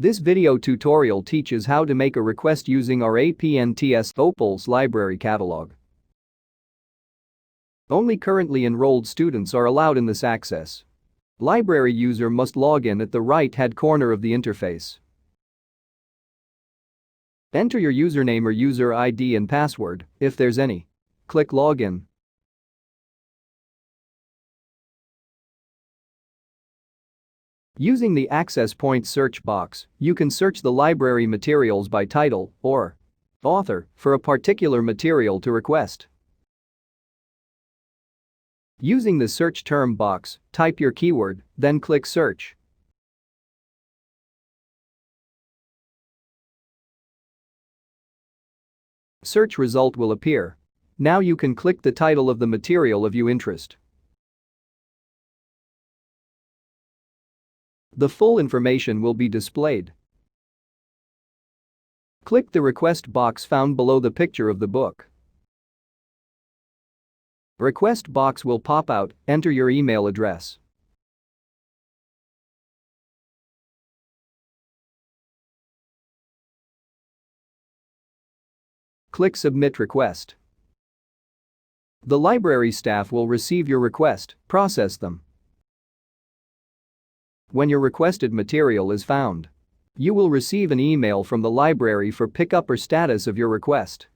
This video tutorial teaches how to make a request using our APNTS Opals library catalog. Only currently enrolled students are allowed in this access. Library user must log in at the right-hand corner of the interface. Enter your username or user ID and password, if there's any. Click Login. Using the access point search box, you can search the library materials by title or author for a particular material to request. Using the search term box, type your keyword, then click Search. Search result will appear. Now you can click the title of the material of your interest. The full information will be displayed. Click the request box found below the picture of the book. Request box will pop out, enter your email address. Click Submit Request. The library staff will receive your request, process them. When your requested material is found, you will receive an email from the library for pickup or status of your request.